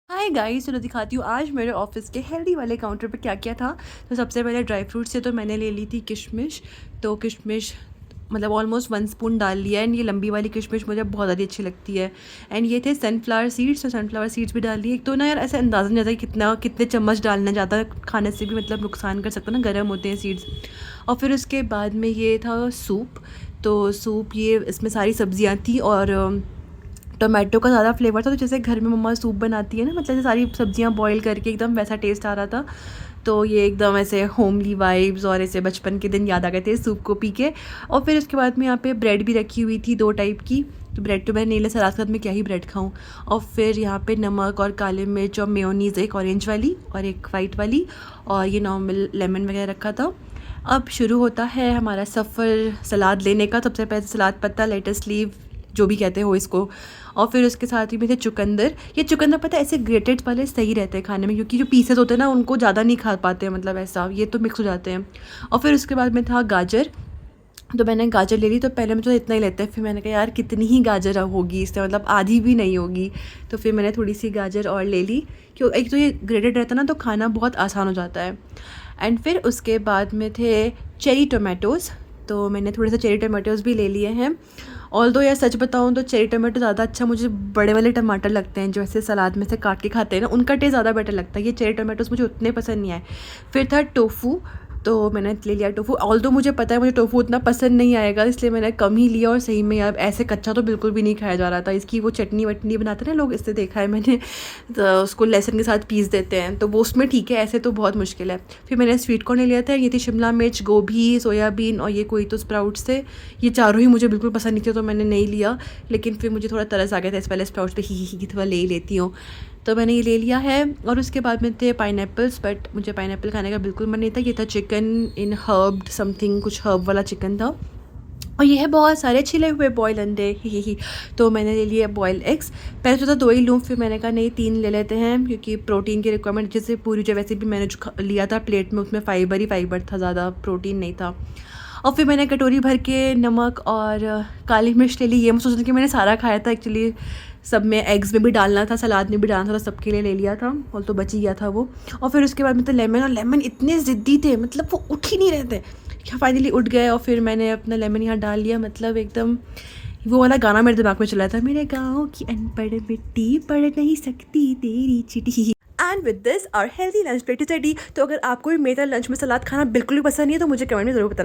Hi guys, तो दिखाती हूँ आज मेरे ऑफिस के हेल्दी वाले काउंटर पे क्या क्या था। तो सबसे पहले ड्राई फ्रूट से तो मैंने ले ली थी किशमिश। तो किशमिश मतलब ऑलमोस्ट 1 स्पून डाल लिया। एंड ये लंबी वाली किशमिश मुझे बहुत ज़्यादा अच्छी लगती है। एंड ये थे सनफ्लावर सीड्स, तो सनफ्लावर सीड्स भी डाल लिए। एक तो ना यार ऐसे अंदाज़ा नहीं आता कि कितने चम्मच डालना ज़्यादा खाने से भी मतलब नुकसान कर सकता है ना, गर्म होते हैं सीड्स। और फिर उसके बाद में ये था सूप। तो सूप ये इसमें सारी सब्जियाँ थी और टोमेटो का ज़्यादा फ्लेवर था। तो जैसे घर में मम्मा सूप बनाती है ना, मतलब जैसे सारी सब्जियां बॉईल करके एकदम वैसा टेस्ट आ रहा था। तो ये एकदम ऐसे होमली वाइब्स और ऐसे बचपन के दिन याद आ गए थे सूप को पी के। और फिर उसके बाद में यहाँ पे ब्रेड भी रखी हुई थी 2 टाइप की। तो ब्रेड तो मैंने नहीं लिया, सलाद के साथ में क्या ही ब्रेड खाऊं। और फिर यहाँ पे नमक और काली मिर्च और मेयोनीज़, एक ऑरेंज वाली और एक वाइट वाली, और ये नॉर्मल लेमन वगैरह रखा था। अब शुरू होता है हमारा सफ़र सलाद लेने का। सबसे पहले सलाद पत्ता, लेटस लीव, जो भी कहते हो इसको। और फिर उसके साथ ही में थे चुकंदर। ये चुकंदर पता है ऐसे ग्रेटेड वाले सही रहते हैं खाने में, क्योंकि जो पीसेस होते हैं ना उनको ज़्यादा नहीं खा पाते हैं, मतलब ऐसा ये तो मिक्स हो जाते हैं। और फिर उसके बाद में था गाजर। तो मैंने गाजर ले ली। तो पहले मुझे इतना ही लेते हैं, फिर मैंने कहा यार कितनी ही गाजर होगी इससे, मतलब आधी भी नहीं होगी। तो फिर मैंने थोड़ी सी गाजर और ले ली, क्यों एक तो ये ग्रेटेड रहता है ना तो खाना बहुत आसान हो जाता है। एंड फिर उसके बाद में थे चेरी टोमेटोज़। तो मैंने थोड़े से चेरी टोमेटोज़ भी ले लिए हैं। ऑल दो यार सच बताऊँ तो चेरी टोमेटो ज़्यादा अच्छा मुझे बड़े वाले टमाटर लगते हैं, जो ऐसे सलाद में से काट के खाते हैं ना, उनका टेस्ट ज़्यादा बेटर लगता है। ये चेरी टोमेटोज़ मुझे उतने पसंद नहीं आए। फिर था टोफू। तो मैंने ले लिया टोफू। ऑल दो मुझे पता है मुझे टोफू उतना पसंद नहीं आएगा, इसलिए मैंने कम ही लिया। और सही में यार ऐसे कच्चा तो बिल्कुल भी नहीं खाया जा रहा था। इसकी वो चटनी वटनी बनाते हैं ना लोग, इससे देखा है मैंने, तो उसको लहसुन के साथ पीस देते हैं, तो वो उसमें ठीक है, ऐसे तो बहुत मुश्किल है। फिर मैंने स्वीट कॉर्न ले लिया था। ये थी शिमला मिर्च, गोभी, सोयाबीन और ये कोई तो स्प्राउट्स थे। ये चारों ही मुझे बिल्कुल पसंद नहीं थे तो मैंने नहीं लिया। लेकिन फिर मुझे थोड़ा तरस आ गया था इस वाले स्प्राउट्स पे, ही थोड़ा ले ही लेती हूँ। तो मैंने ये ले लिया है। और उसके बाद में थे पाइनएप्पल्स, बट मुझे पाइनएप्पल खाने का बिल्कुल मन नहीं था। ये था चिकन इन हर्ब्ड समथिंग, कुछ हर्ब वाला चिकन था। और ये है बहुत सारे छिले हुए बॉयल अंडे, ही। तो मैंने ले लिए बॉयल एग्स। पहले तो था 2 ही लूँ, फिर मैंने कहा नहीं 3 ले लेते हैं, क्योंकि प्रोटीन की रिक्वायरमेंट जैसे पूरी जो वैसे भी मैंने जो लिया था प्लेट में उसमें फाइबर ही फाइबर था, ज़्यादा प्रोटीन नहीं था। और फिर मैंने कटोरी भर के नमक और काली मिर्च ले ली। ये मैं सोच रही थी कि मैंने सारा खाया था एक्चुअली, सब में एग्स में भी डालना था, सलाद में भी डालना था, तो सबके लिए ले लिया था और तो बच ही गया था वो। और फिर उसके बाद में तो लेमन, और लेमन इतने ज़िद्दी थे, मतलब वो उठ ही नहीं रहे थे। क्या फाइनली उठ गए और फिर मैंने अपना लेमन यहाँ डाल लिया। मतलब एकदम वो वाला गाना मेरे दिमाग में चला था, मेरे गाँव की अनपढ़ मिट्टी पढ़ नहीं सकती तेरी चिट्ठी। And with this our healthy lunch plate is ready. तो अगर आपको भी मेरा लंच में सलाद खाना बिल्कुल भी पसंद नहीं है तो मुझे कमेंट में ज़रूर बताना।